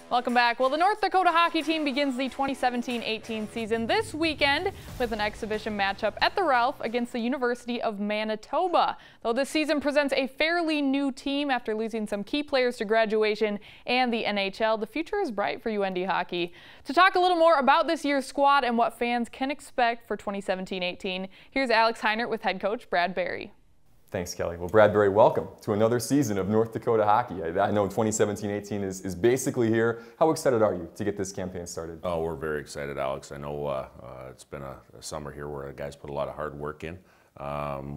Welcome back. Well, the North Dakota hockey team begins the 2017-18 season this weekend with an exhibition matchup at the Ralph against the University of Manitoba. Though this season presents a fairly new team after losing some key players to graduation and the NHL, the future is bright for UND hockey. To talk a little more about this year's squad and what fans can expect for 2017-18, here's Alex Heinert with head coach Brad Berry. Thanks, Kelly. Well, Brad Berry, welcome to another season of North Dakota hockey. I know 2017-18 is basically here. How excited are you to get this campaign started? Oh, we're very excited, Alex. I know it's been a summer here where the guys put a lot of hard work in.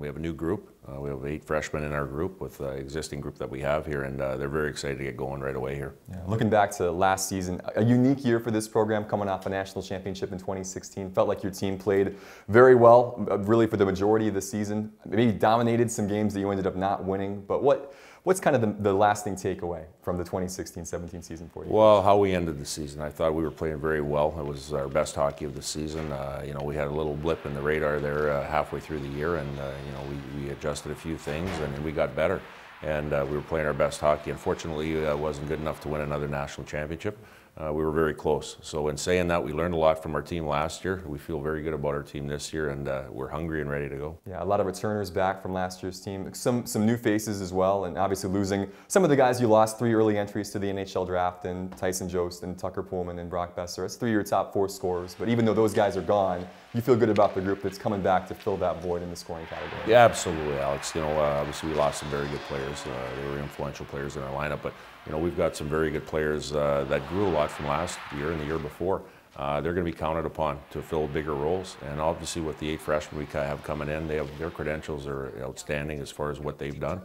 We have a new group. We have 8 freshmen in our group with the existing group that we have here, and they're very excited to get going right away here. Yeah, looking back to last season, a unique year for this program, coming off a national championship in 2016. Felt like your team played very well, really for the majority of the season. Maybe dominated some games that you ended up not winning, but what's kind of the lasting takeaway from the 2016-17 season for you? Well, how we ended the season. I thought we were playing very well. It was our best hockey of the season. You know, we had a little blip in the radar there halfway through the year, and you know, we adjusted a few things, and we got better. And we were playing our best hockey. Unfortunately, it wasn't good enough to win another national championship. We were very close. So in saying that, we learned a lot from our team last year. We feel very good about our team this year, and we're hungry and ready to go. Yeah, a lot of returners back from last year's team. Some new faces as well, and obviously losing some of the guys you lost, 3 early entries to the NHL draft, and Tyson Jost and Tucker Pullman and Brock Besser. It's 3 of your top 4 scorers, but even though those guys are gone, you feel good about the group that's coming back to fill that void in the scoring category. Yeah, absolutely, Alex. You know, obviously we lost some very good players. They were influential players in our lineup, but you know, we've got some very good players that grew a lot from last year and the year before. They're going to be counted upon to fill bigger roles, and obviously with the 8 freshmen we have coming in, their credentials are outstanding as far as what they've done.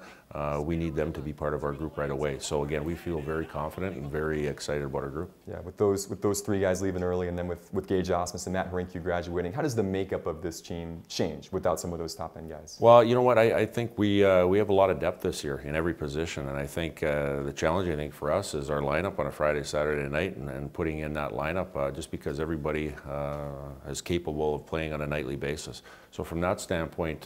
We need them to be part of our group right away. So again, we feel very confident and very excited about our group. Yeah, with those 3 guys leaving early, and then with Gage Osmus and Matt Heinert graduating, how does the makeup of this team change without some of those top end guys? Well, you know what, I think we have a lot of depth this year in every position, and I think the challenge for us is our lineup on a Friday, Saturday night, and putting in that lineup just because everybody is capable of playing on a nightly basis. So from that standpoint,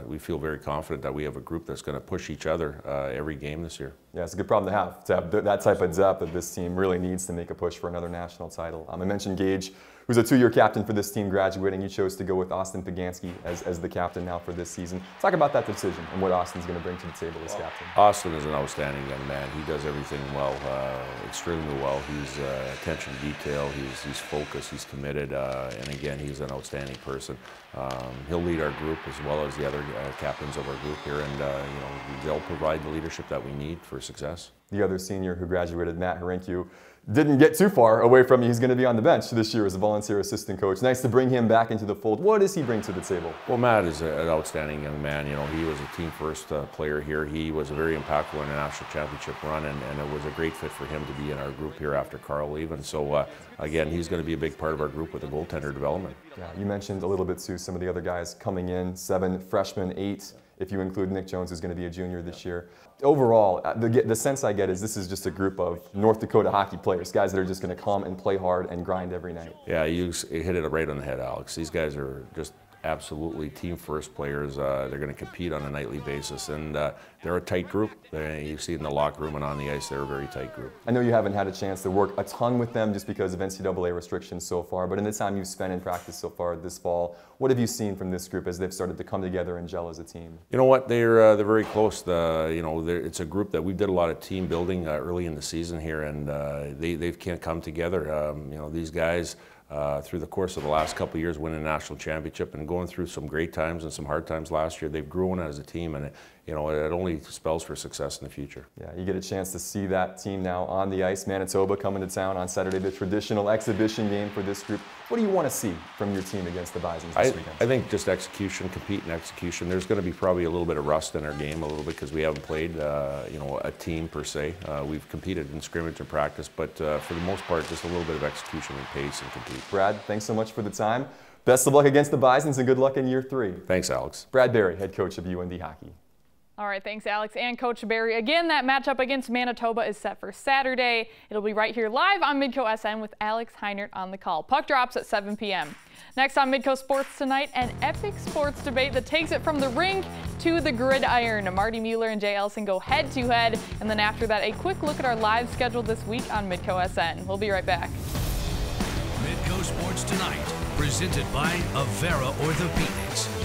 we feel very confident that we have a group that's going to push each other every game this year. Yeah, it's a good problem to have that type of depth that this team really needs to make a push for another national title. I mentioned Gage, who's a 2-year captain for this team, graduating. You chose to go with Austin Pagansky as the captain now for this season. Talk about that decision and what Austin's going to bring to the table as captain. Austin is an outstanding young man. He does everything well, extremely well. He's attention to detail. He's focused. He's committed, and again, he's an outstanding person. He'll lead our group as well as the other captains of our group here, and you know, they'll provide the leadership that we need for success. The other senior who graduated, Matt Heinert, didn't get too far away from you. He's going to be on the bench this year as a volunteer assistant coach. Nice to bring him back into the fold. What does he bring to the table? Well, Matt is an outstanding young man. You know, he was a team first player here. He was very impactful in a national championship run, and it was a great fit for him to be in our group here after Carl leaving. So again, he's going to be a big part of our group with the goaltender development. Yeah, you mentioned a little bit too some of the other guys coming in, 7 freshmen, 8. If you include Nick Jones, who's going to be a junior this year. Overall, the sense I get is this is just a group of North Dakota hockey players, guys that are just going to come and play hard and grind every night. Yeah, you hit it right on the head, Alex. These guys are just absolutely team first players. They're going to compete on a nightly basis, and they're a tight group. You see it in the locker room and on the ice, they're a very tight group. I know you haven't had a chance to work a ton with them just because of NCAA restrictions so far, but in the time you've spent in practice so far this fall, what have you seen from this group as they've started to come together and gel as a team? You know what, they're very close. You know, it's a group that we did a lot of team building early in the season here, and they can't come together. You know, these guys, through the course of the last couple of years, winning a national championship and going through some great times and some hard times last year, they've grown as a team, and you know, it only spells for success in the future. Yeah, you get a chance to see that team now on the ice. Manitoba coming to town on Saturday, the traditional exhibition game for this group. What do you want to see from your team against the Bisons this weekend? I think just execution, compete and execution. There's going to be probably a little bit of rust in our game, a little bit, because we haven't played, you know, a team per se. We've competed in scrimmage and practice, but for the most part, just a little bit of execution and pace and compete. Brad, thanks so much for the time. Best of luck against the Bisons and good luck in year 3. Thanks, Alex. Brad Berry, head coach of UND hockey. All right, thanks, Alex and Coach Berry. Again, that matchup against Manitoba is set for Saturday. It'll be right here live on Midco SN with Alex Heinert on the call. Puck drops at 7 p.m. Next on Midco Sports tonight, an epic sports debate that takes it from the rink to the gridiron. Marty Mueller and Jay Elson go head-to-head, and then after that, a quick look at our live schedule this week on Midco SN. We'll be right back. Midco Sports Tonight, presented by Avera Orthopedics.